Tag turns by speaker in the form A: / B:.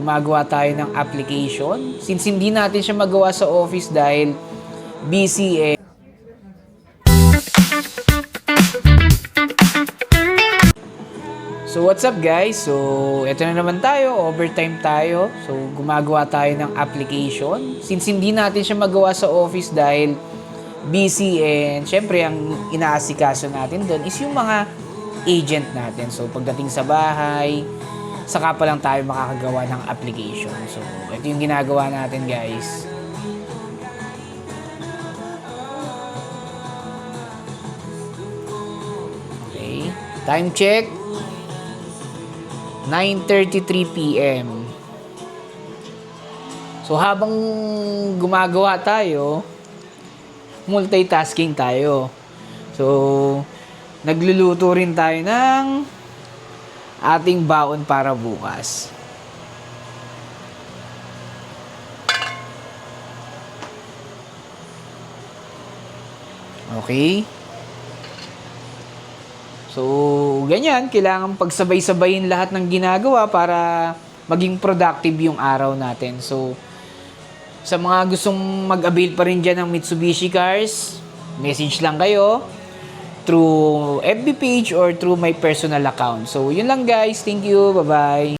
A: Gumagawa tayo ng application. Since hindi natin siya magawa sa office dahil busy So what's up guys? So ito na naman tayo, overtime tayo. So gumagawa tayo ng application. Since hindi natin siya magawa sa office dahil busy and syempre ang inaasikaso natin doon is yung mga agent natin. So pagdating sa bahay, saka pa lang tayo makakagawa ng application. So, ito yung ginagawa natin, guys. Okay. Time check. 9:33 p.m. So, habang gumagawa tayo, multitasking tayo. So, nagluluto rin tayo ng ating baon para bukas. Okay? So, ganyan. Kailangan pagsabay-sabayin lahat ng ginagawa para maging productive yung araw natin. So, sa mga gustong mag-avail pa rin dyan ng Mitsubishi Cars, message lang kayo through FB page or through my personal account. So, yun lang guys. Thank you. Bye-bye.